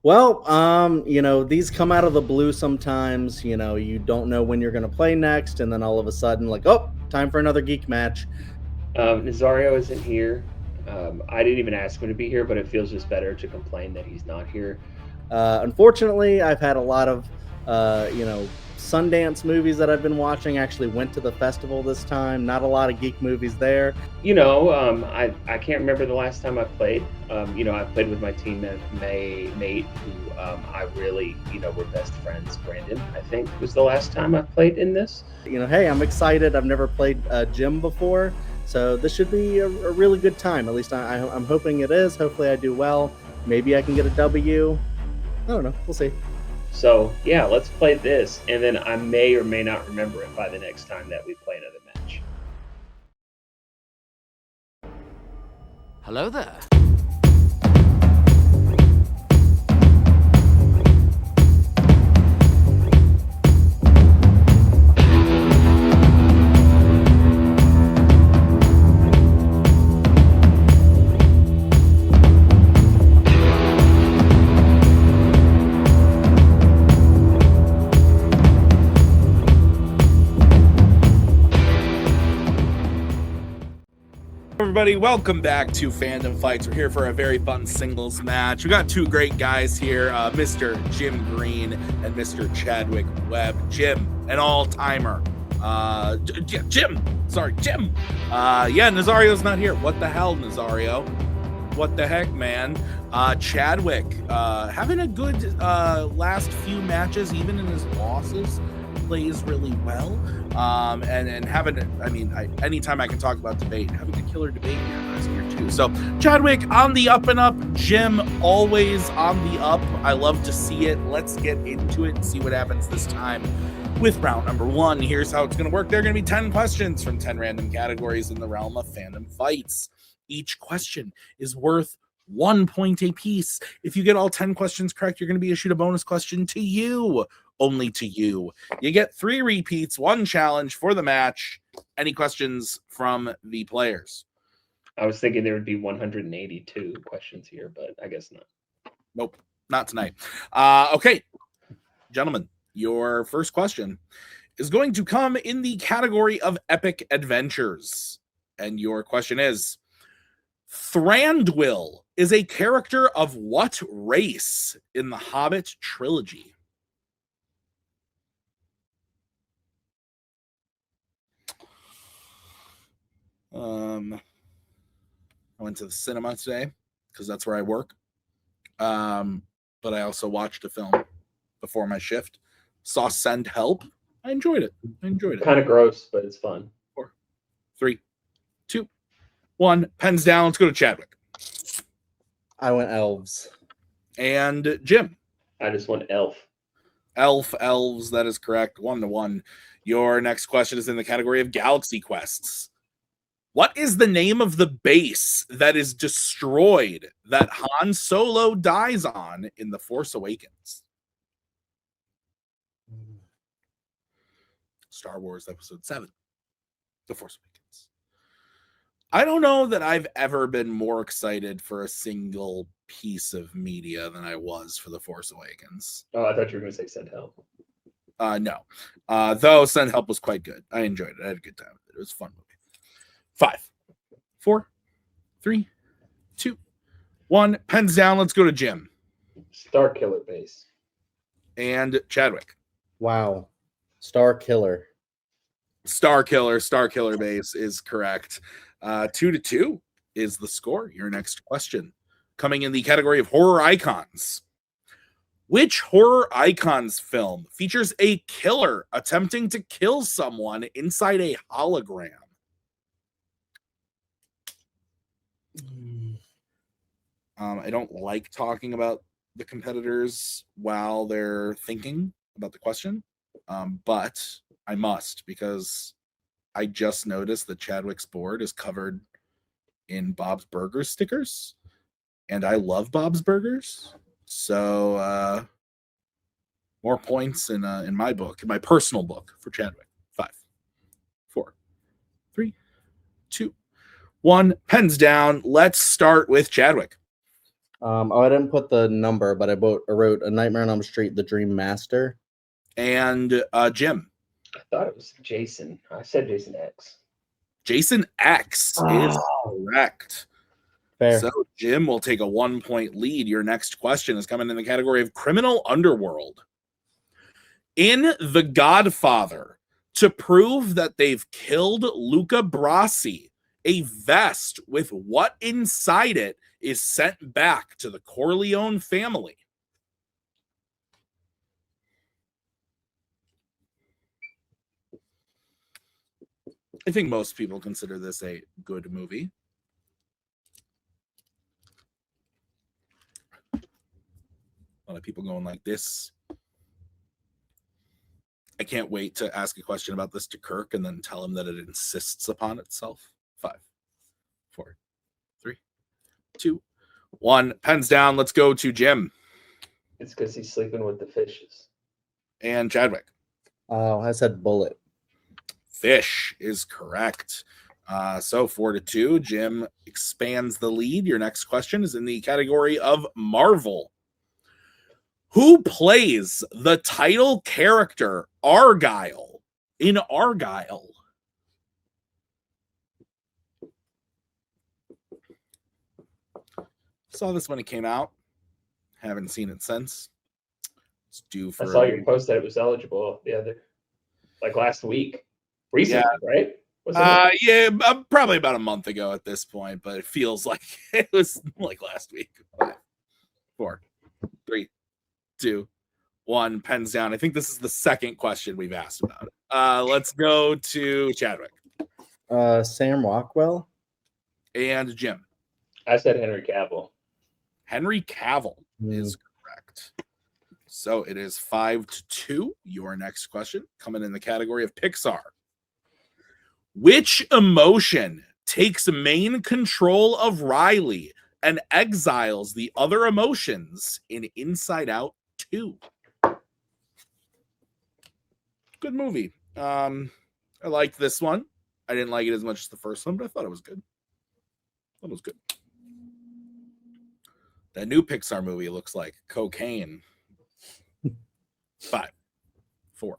Well, these come out of the blue sometimes. You don't know when you're going to play next, and then all of a sudden, like, oh, time for another geek match. Nazario isn't here. I didn't even ask him to be here, but it feels just better to complain that he's not here. Unfortunately, I've had a lot of, Sundance movies that I've been watching. Actually, went to the festival this time. Not a lot of geek movies there. I can't remember the last time I played. I played with my teammate who I really, we're best friends. Brandon, I think, was the last time I played in this. Hey, I'm excited. I've never played Gym before, so this should be a really good time. At least I'm hoping it is. Hopefully, I do well. Maybe I can get a W. I don't know. We'll see. So, yeah, let's play this, and then I may or may not remember it by the next time that we play another match. Hello there. Everybody, welcome back to Fandom Fights. We're here for a very fun singles match. We got two great guys here, Mr. Jim Green and Mr. Chadwick Webb. Jim, an all-timer. Jim. Nazario's not here. What the hell, Nazario? What the heck, man? Chadwick, having a good last few matches, even in his losses. Plays really well, and having, anytime I can talk about debate, having a killer debate here last year too. So Chadwick on the up and up, Jim always on the up. I love to see it. Let's get into it and see what happens this time with round number one. Here's how it's going to work. There are going to be 10 questions from 10 random categories in the realm of Fandom Fights. Each question is worth 1 point a piece. If you get all 10 questions correct, you're going to be issued a bonus question to you. Only to you. You get 3 repeats, 1 challenge for the match. Any questions from the players? I was thinking there would be 182 questions here, but I guess not. Nope, not tonight. Okay, gentlemen, your first question is going to come in the category of epic adventures. And your question is, Thranduil is a character of what race in the Hobbit trilogy? I went to the cinema today because that's where I work. But I also watched a film before my shift. Saw Send Help. I enjoyed it. Kind of gross, but it's fun. 4, 3, 2, 1. Pens down. Let's go to Chadwick. I went elves. And Jim. I just went elf. Elves. That is correct. 1-1. Your next question is in the category of galaxy quests. What is the name of the base that is destroyed that Han Solo dies on in The Force Awakens? Star Wars Episode 7, The Force Awakens. I don't know that I've ever been more excited for a single piece of media than I was for The Force Awakens. Oh, I thought you were going to say Send Help. No. Though Send Help was quite good. I enjoyed it. I had a good time with it. It was a fun movie. 5, 4, 3, 2, 1. Pens down. Let's go to Jim. Star Killer base. And Chadwick. Wow. Star Killer base is correct. 2-2 is the score. Your next question, coming in the category of horror icons. Which horror icons film features a killer attempting to kill someone inside a hologram? I don't like talking about the competitors while they're thinking about the question, but I must, because I just noticed that Chadwick's board is covered in Bob's Burgers stickers, and I love Bob's Burgers, so more points in my book, in my personal book, for Chadwick. 5, 4, 3, 2, 1. Pens down. Let's start with Chadwick. I didn't put the number, but I wrote A Nightmare on Elm Street: The Dream Master. And Jim. I thought it was Jason. I said Jason X. Jason X is correct. Fair. So Jim will take a 1-point lead. Your next question is coming in the category of criminal underworld. In The Godfather, to prove that they've killed Luca Brasi, a vest with what inside it is sent back to the Corleone family. I think most people consider this a good movie. A lot of people going like this. I can't wait to ask a question about this to Kirk and then tell him that it insists upon itself. 5, 4, 3, 2, 1. Pens down. Let's go to Jim. It's because he's sleeping with the fishes. And Chadwick. Oh, I said bullet. Fish is correct. So 4-2. Jim expands the lead. Your next question is in the category of Marvel. Who plays the title character Argyle in Argyle? Saw this when it came out. Haven't seen it since. It's due for. I saw your post that it was eligible last week. Recently, right? Yeah, probably about a month ago at this point, but it feels like it was like last week. 5, 4, 3, 2, 1. Pens down. I think this is the second question we've asked about it. Let's go to Chadwick. Sam Rockwell. And Jim. I said Henry Cavill. Henry Cavill is correct. So it is 5-2. Your next question coming in the category of Pixar. Which emotion takes main control of Riley and exiles the other emotions in Inside Out 2? Good movie. I liked this one. I didn't like it as much as the first one, but I thought it was good. That new Pixar movie looks like cocaine. 5, 4,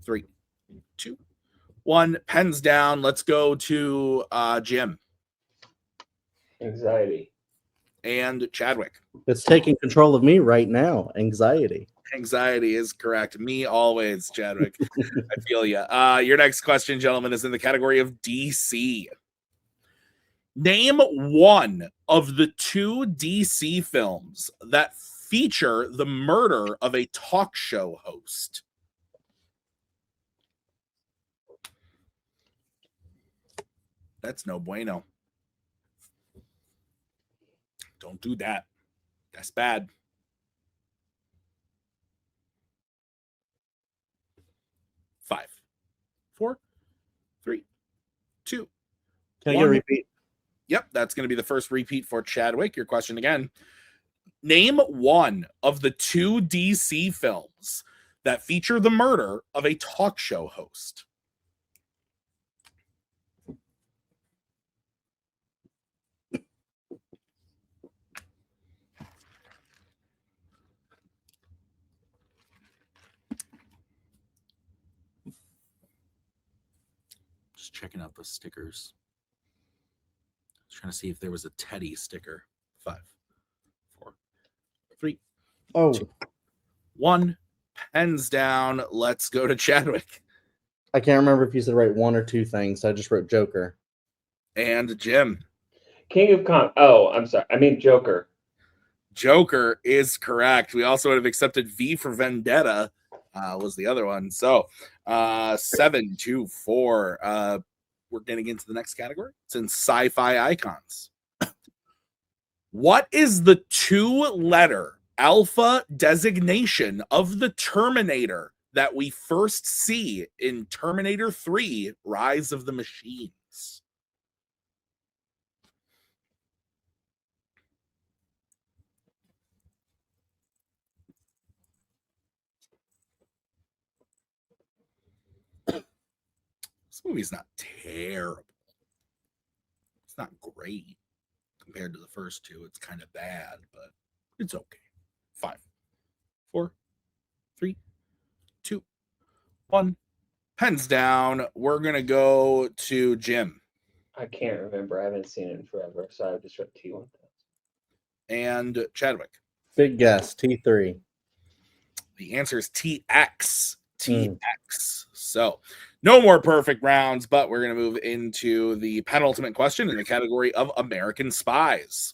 3, 2, 1. Pens down. Let's go to Jim. Anxiety. And Chadwick. It's taking control of me right now. Anxiety. Anxiety is correct. Me always, Chadwick. I feel you. Your next question, gentlemen, is in the category of DC. Name one of the 2 DC films that feature the murder of a talk show host. That's no bueno. Don't do that. That's bad. 5, 4, 3, 2. Can I get a repeat? Yep, that's going to be the first repeat for Chadwick. Your question again. Name one of the 2 DC films that feature the murder of a talk show host. Just checking out the stickers. Trying to see if there was a Teddy sticker. 5, 4, 3, 2, 1. Pens down. Let's go to Chadwick. I can't remember if you said right 1 or 2 things. So I just wrote Joker. And Jim. King of Con. Oh, I'm sorry. I mean Joker. Joker is correct. We also would have accepted V for Vendetta. Was the other one. So 7-4. We're getting into the next category. It's in sci-fi icons. What is the 2-letter alpha designation of the Terminator that we first see in Terminator 3: Rise of the Machines? This movie's not terrible. It's not great. compared to the first two. It's kind of bad, but it's okay. 5, 4, 3, 2, 1. Pens down. We're going to go to Jim. I can't remember. I haven't seen it in forever, so I just wrote T1000. And Chadwick. Big guess, T3. The answer is TX. TX. So no more perfect rounds, but we're going to move into the penultimate question in the category of American Spies.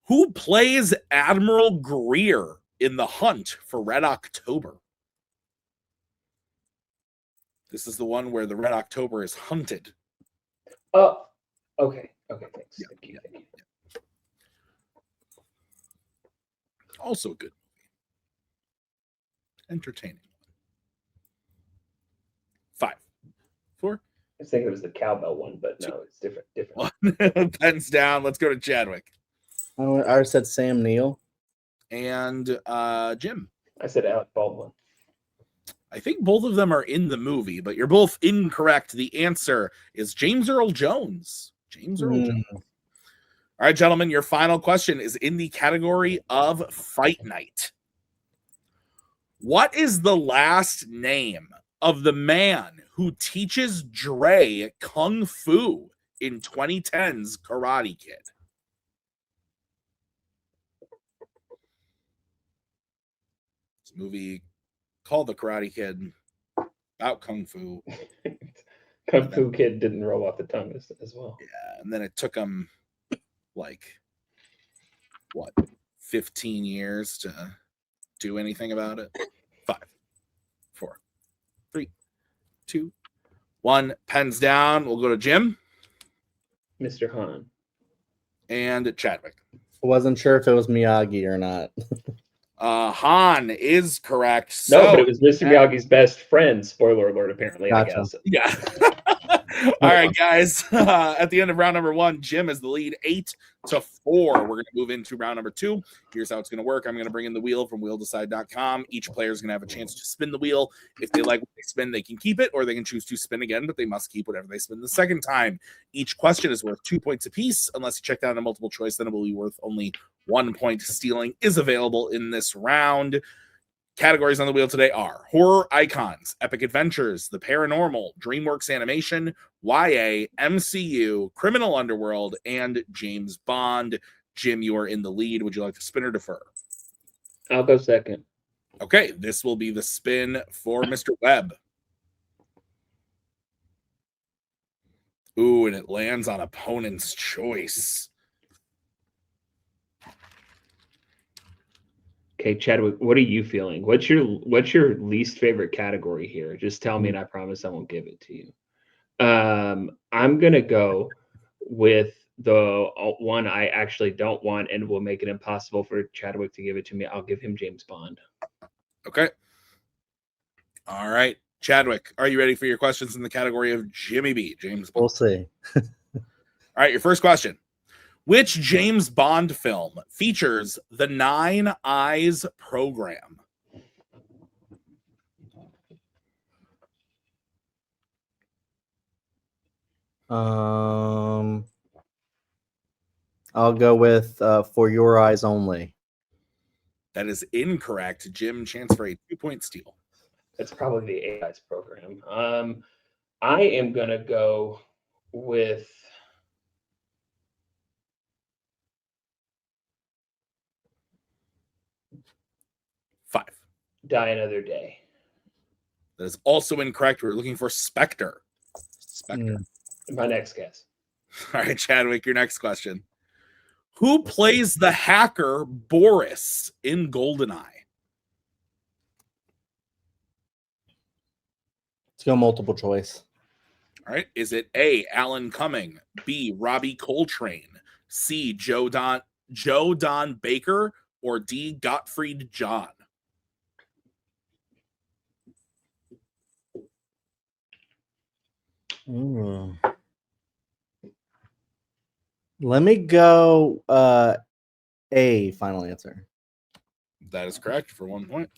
Who plays Admiral Greer in The Hunt for Red October? This is the one where the Red October is hunted. Oh, okay. Okay, thanks. Yeah, Thank you. Also a good movie. Entertaining. 5, 4. I was thinking it was the cowbell one, but no, it's different. Pens down. Let's go to Chadwick. I already said Sam Neill. And Jim. I said Alec Baldwin. I think both of them are in the movie, but you're both incorrect. The answer is James Earl Jones. James Earl Jones. All right, gentlemen, your final question is in the category of Fight Night. What is the last name of the man who teaches Dre Kung Fu in 2010's Karate Kid? This movie called The Karate Kid, about Kung Fu. Kung Fu Kid didn't roll off the tongue as well. Yeah, and then it took him, 15 years to do anything about it? 5, 4, 3, 2, 1. Pens down. We'll go to Jim. Mr. Han. And Chadwick. I wasn't sure if it was Miyagi or not. Han is correct. So, no, but it was Mr. Miyagi's best friend. Spoiler alert, apparently. Gotcha. I guess. Yeah. All right, guys. At the end of round number 1, Jim is the lead 8-4. We're going to move into round number 2. Here's how it's going to work. I'm going to bring in the wheel from wheeldecide.com. Each player is going to have a chance to spin the wheel. If they like what they spin, they can keep it, or they can choose to spin again, but they must keep whatever they spin the second time. Each question is worth 2 points apiece. Unless you check down a multiple choice, then it will be worth only 1 point. Stealing is available in this round. Categories on the wheel today are horror icons, epic adventures, the paranormal, DreamWorks animation, YA, MCU, criminal underworld, and James Bond. Jim, you are in the lead. Would you like to spin or defer? I'll go second. Okay, this will be the spin for Mr. Webb. Ooh, and it lands on opponent's choice. Okay, Chadwick, what are you feeling? What's your least favorite category here? Just tell me, and I promise I won't give it to you. I'm gonna go with the one I actually don't want, and will make it impossible for Chadwick to give it to me. I'll give him James Bond. Okay. All right, Chadwick, are you ready for your questions in the category of Jimmy B? James Bond. We'll see. All right, your first question. Which James Bond film features the 9 Eyes program? I'll go with For Your Eyes Only. That is incorrect. Jim, chance for a 2-point steal. That's probably the AI's program. I am gonna go with Five. Die Another Day. That is also incorrect. We're looking for Spectre. Spectre. My next guess. All right, Chadwick, your next question. Who plays the hacker Boris in GoldenEye? Let's go multiple choice. All right. Is it A, Alan Cumming, B, Robbie Coltrane, C, Joe Don Baker, or D, Gottfried John? Let me go A, final answer. That is correct for 1 point.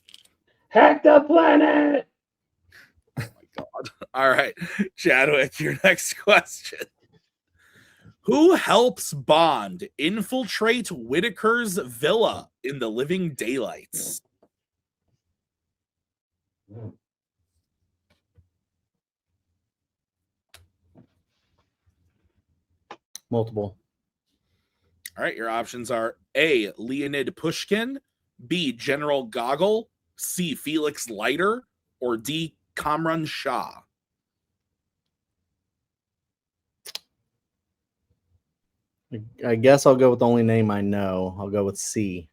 Hack the planet. Oh my God. All right, Chadwick, your next question. Who helps Bond infiltrate Whitaker's villa in The Living Daylights? Multiple. All right, your options are A, Leonid Pushkin, B, General Gogol, C, Felix Leiter, or D, Kamran Shah. I guess I'll go with the only name I know. I'll go with C.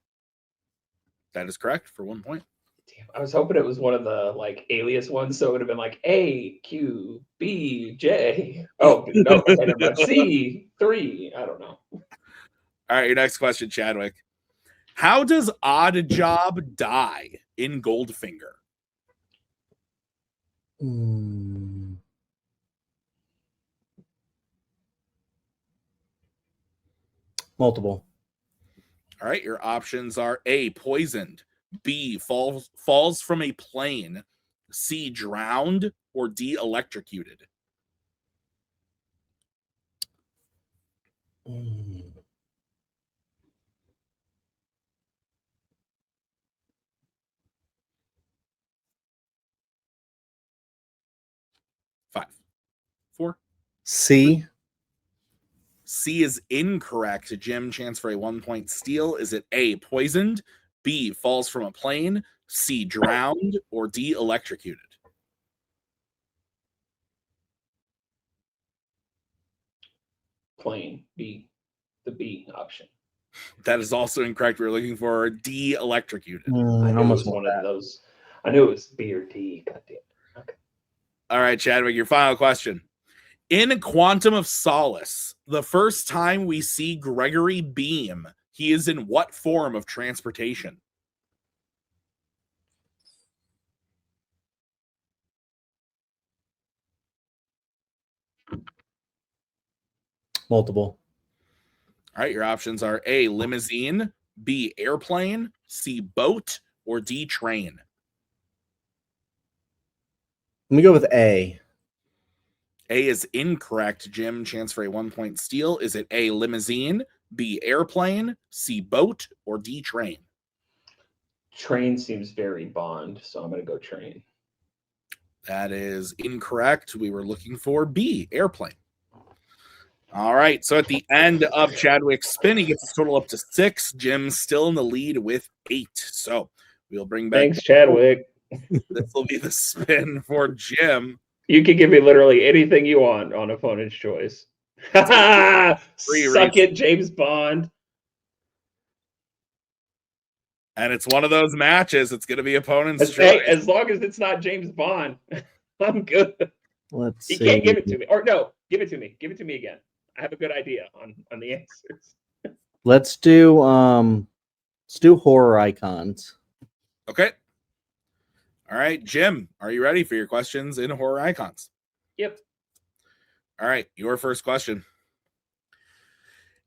That is correct for 1 point. Damn, I was hoping it was one of the like alias ones, so it would have been like A Q B J. Oh no, okay, never mind. C3. I don't know. All right, your next question, Chadwick. How does Odd Job die in Goldfinger? Multiple. All right, your options are A, poisoned, B, falls from a plane, C, drowned, or D, electrocuted. Five, four. C. C is incorrect. Jim, chance for a 1 point steal. Is it A, poisoned, B, falls from a plane, C, drowned, or D, electrocuted? Plane B, the B option. That is also incorrect. We're looking for D, electrocuted. I knew it almost was one of those. I knew it was B or D. God damn. Okay. All right, Chadwick, your final question. In Quantum of Solace, the first time we see Gregory Beam, he is in what form of transportation? Multiple. All right, your options are A, limousine, B, airplane, C, boat, or D, train. Let me go with A. A is incorrect, Jim. Chance for a 1 point steal. Is it A, limousine, B, airplane, C, boat, or D, train? Train seems very Bond, so I'm going to go train. That is incorrect. We were looking for B, airplane. All right, so at the end of Chadwick's spin, he gets his total up to 6. Jim's still in the lead with 8. So we'll bring back. Thanks, Chadwick. This will be the spin for Jim. You can give me literally anything you want on Opponent's Choice. Suck it, James Bond. And it's one of those matches. It's going to be Opponent's Choice. As long as it's not James Bond, I'm good. Let's see. You can't give it to me. Or no, give it to me. Give it to me again. I have a good idea on the answers. Let's do horror icons. Okay. All right, Jim, are you ready for your questions in horror icons? Yep. All right, your first question.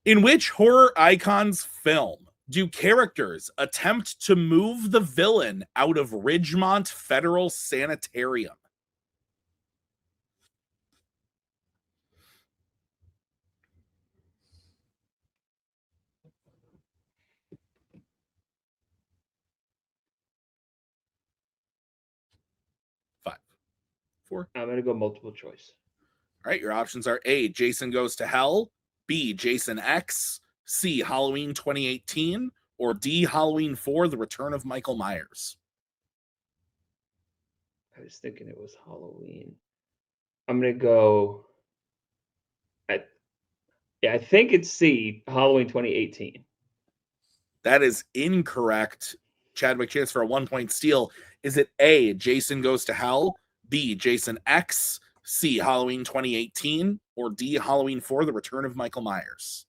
In which horror icons film do characters attempt to move the villain out of Ridgemont Federal Sanitarium? Five, four. I'm going to go multiple choice. All right, your options are A, Jason Goes to Hell, B, Jason X, C, Halloween 2018, or D, Halloween 4, The Return of Michael Myers. I was thinking it was Halloween. I'm going to go. I think it's C, Halloween 2018. That is incorrect. Chadwick, chance for a 1 point steal. Is it A, Jason Goes to Hell, B, Jason X, C, Halloween 2018, or D, Halloween 4, The Return of Michael Myers?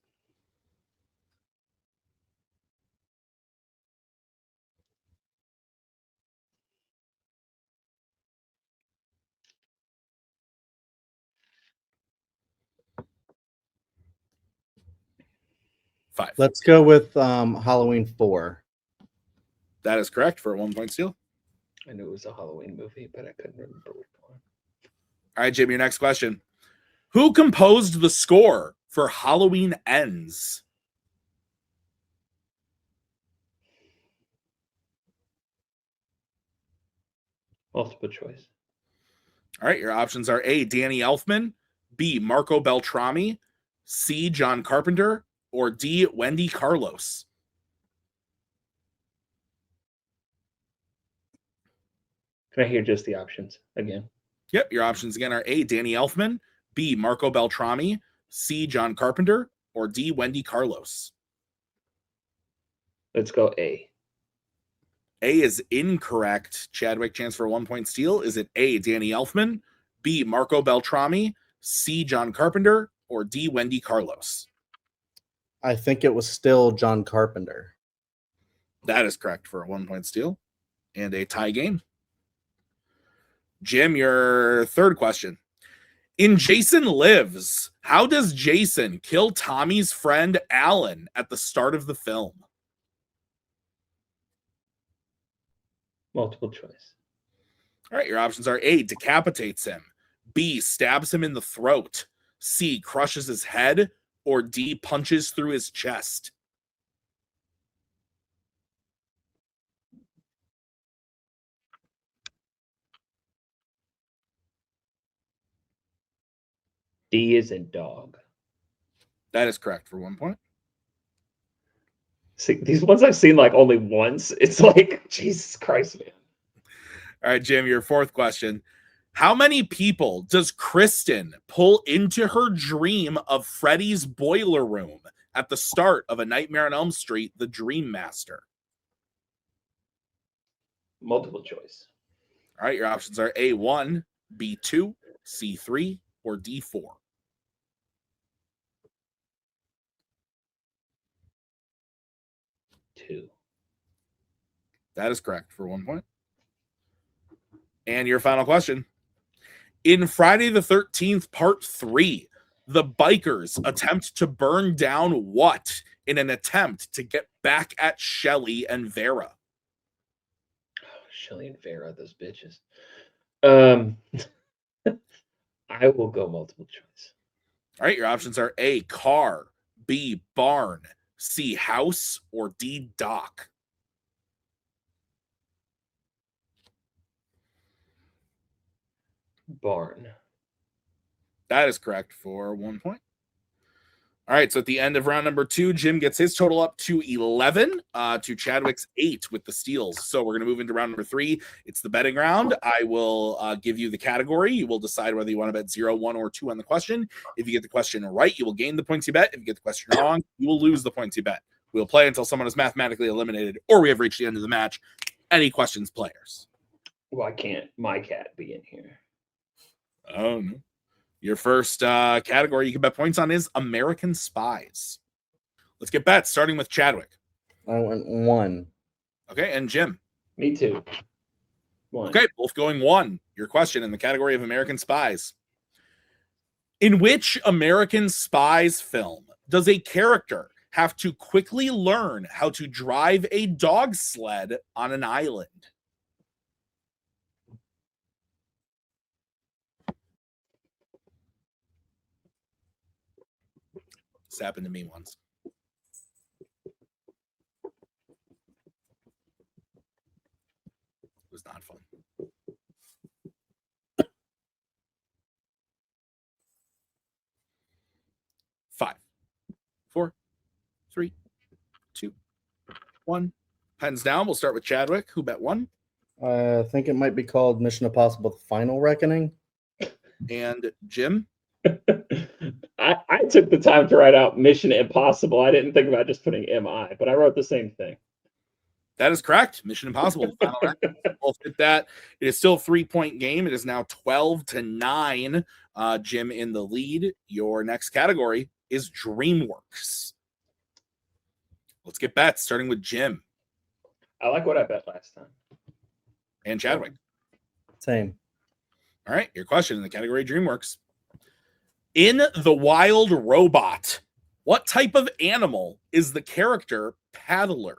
Five. Let's go with Halloween 4. That is correct for a 1 point steal. I knew it was a Halloween movie, but I couldn't remember which one. All right, Jim, your next question. Who composed the score for Halloween Ends? Multiple choice. All right, your options are A, Danny Elfman, B, Marco Beltrami, C, John Carpenter, or D, Wendy Carlos. Can I hear just the options again? Yep, your options again are A, Danny Elfman, B, Marco Beltrami, C, John Carpenter, or D, Wendy Carlos. Let's go A. A is incorrect. Chadwick, chance for a 1-point steal. Is it A, Danny Elfman, B, Marco Beltrami, C, John Carpenter, or D, Wendy Carlos? I think it was still John Carpenter. That is correct for a 1-point steal and a tie game. Jim, your third question. In Jason Lives, how does Jason kill Tommy's friend Alan at the start of the film? Multiple choice. All right, your options are A, decapitates him, B, stabs him in the throat, C, crushes his head, or D, punches through his chest. D is in dog. That is correct for 1 point. See, these ones I've seen like only once. It's like, Jesus Christ, man. All right, Jim, your fourth question. How many people does Kristen pull into her dream of Freddy's boiler room at the start of A Nightmare on Elm Street, The Dream Master? Multiple choice. All right, your options are A1, B2, C3, or D4. Two. That is correct for 1 point. And your final question. In Friday the 13th, Part 3, the bikers attempt to burn down what in an attempt to get back at Shelly and Vera? Oh, Shelly and Vera, those bitches. I will go multiple choice. All right, your options are A, car, B, barn, C, house, or D, dock. Barn. That is correct for 1 point. All right, so at the end of round number 2, Jim gets his total up to 11 to Chadwick's 8 with the steals. So we're going to move into round number 3. It's the betting round. I will give you the category. You will decide whether you want to bet 0, 1, or 2 on the question. If you get the question right, you will gain the points you bet. If you get the question wrong, you will lose the points you bet. We'll play until someone is mathematically eliminated or we have reached the end of the match. Any questions, players? Why can't my cat be in here? Oh, no. Your first category you can bet points on is American Spies. Let's get bets, starting with Chadwick. I went 1. Okay, and Jim. Me too. 1. Okay, both going 1. Your question in the category of American Spies. In which American Spies film does a character have to quickly learn how to drive a dog sled on an island? This happened to me once. It was not fun. 5, 4, 3, 2, 1. Pens down. We'll start with Chadwick, who bet 1. I think it might be called Mission Impossible: The Final Reckoning. And Jim. I took the time to write out Mission Impossible. I didn't think about just putting MI, but I wrote the same thing. That is correct. Mission Impossible. Final Reckoning. Both hit that. It is still a 3-point game. It is now 12-9. Jim in the lead. Your next category is DreamWorks. Let's get bets, starting with Jim. I like what I bet last time. And Chadwick. Same. All right, your question in the category DreamWorks. In The Wild Robot, what type of animal is the character Paddler?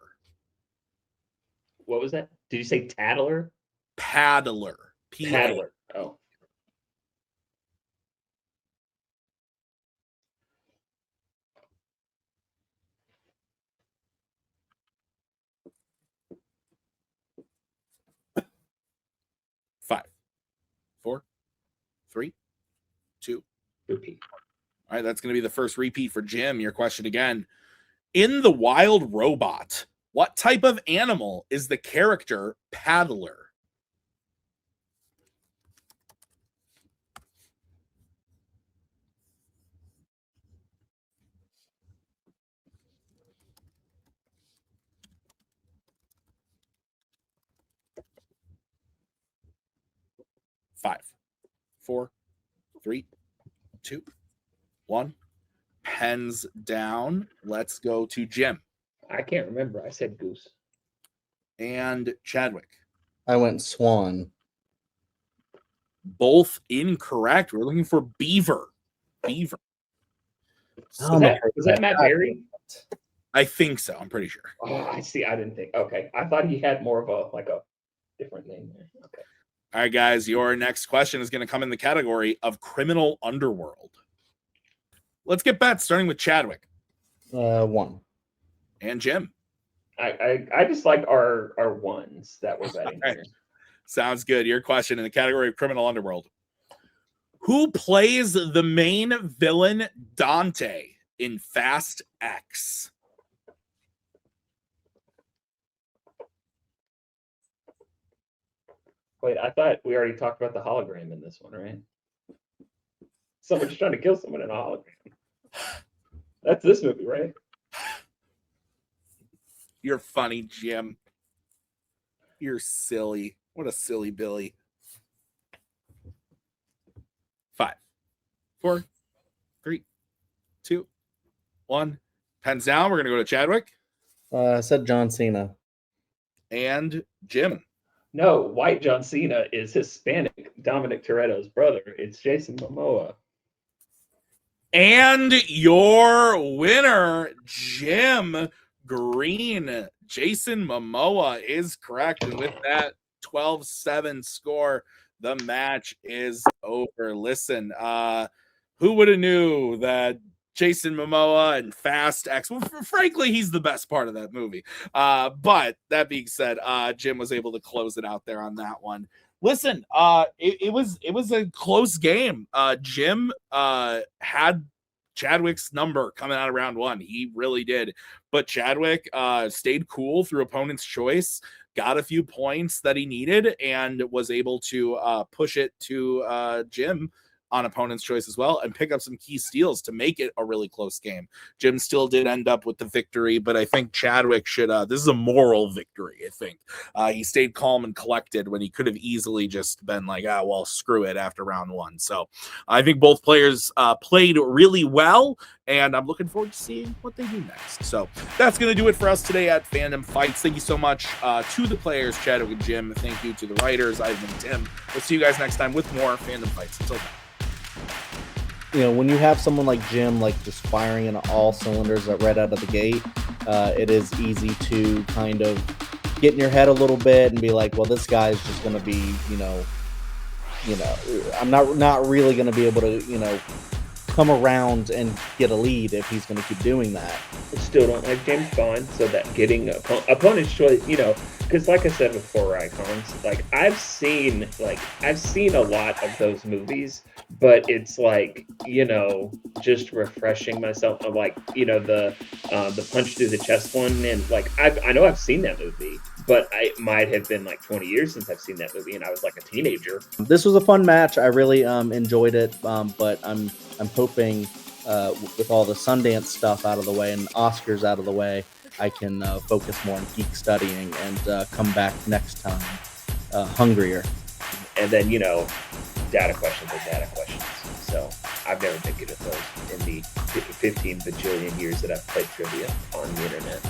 What was that? Did you say Tattler? Paddler. Paddler. Oh. 3, 2. Repeat. All right, that's going to be the first repeat for Jim. Your question again. In The Wild Robot, what type of animal is the character Paddler? Five, 4, 3, 2, 1. Pens down. Let's go to Jim. I can't remember. I said goose. And Chadwick. I went swan. Both incorrect. We're looking for beaver. Beaver. Oh, Was that Matt Berry? I think so. I'm pretty sure. Oh, I see. I didn't think. Okay. I thought he had more of a different name there. Okay. All right, guys. Your next question is going to come in the category of criminal underworld. Let's get bets, starting with Chadwick. 1. And Jim. I just like our ones that we're betting here. Sounds good. Your question in the category of criminal underworld. Who plays the main villain Dante in Fast X? Wait, I thought we already talked about the hologram in this one, right? Someone's trying to kill someone in a hologram. That's this movie, right? You're funny, Jim. You're silly. What a silly Billy. 5, 4, 3, 2, 1. Pens down. We're going to go to Chadwick. I said John Cena. And Jim. No, white John Cena is Hispanic Dominic Toretto's brother. It's Jason Momoa. And your winner, Jim Green. Jason Momoa is correct. And with that 12-7 score, the match is over. Listen, who would have knew that Jason Momoa and Fast X, well, frankly, he's the best part of that movie. But that being said, Jim was able to close it out there on that one. Listen, it was a close game. Jim had Chadwick's number coming out of round 1. He really did. But Chadwick stayed cool through opponent's choice, got a few points that he needed, and was able to push it to Jim on opponent's choice as well and pick up some key steals to make it a really close game. Jim still did end up with the victory, but I think Chadwick should, this is a moral victory, I think. He stayed calm and collected when he could have easily just been like, well, screw it after round 1. So I think both players played really well, and I'm looking forward to seeing what they do next. So that's going to do it for us today at Fandom Fights. Thank you so much to the players, Chadwick and Jim. Thank you to the writers, Ivan and Tim. We'll see you guys next time with more Fandom Fights. Until then. You know, when you have someone like Jim, like just firing in all cylinders right out of the gate, it is easy to kind of get in your head a little bit and be like, well, this guy's just going to be, I'm not really going to be able to, come around and get a lead if he's going to keep doing that. I still don't like James Bond, so that getting opponent's choice, because like I said before, Icons, like I've seen a lot of those movies, but it's like, just refreshing myself of like, the punch through the chest one, and like I know I've seen that movie, but it might have been like 20 years since I've seen that movie, and I was like a teenager. This was a fun match. I really enjoyed it, but I'm hoping with all the Sundance stuff out of the way and Oscars out of the way, I can focus more on geek studying and come back next time hungrier. And then, data questions are data questions. So I've never been good at those in the 15 bajillion years that I've played trivia on the internet.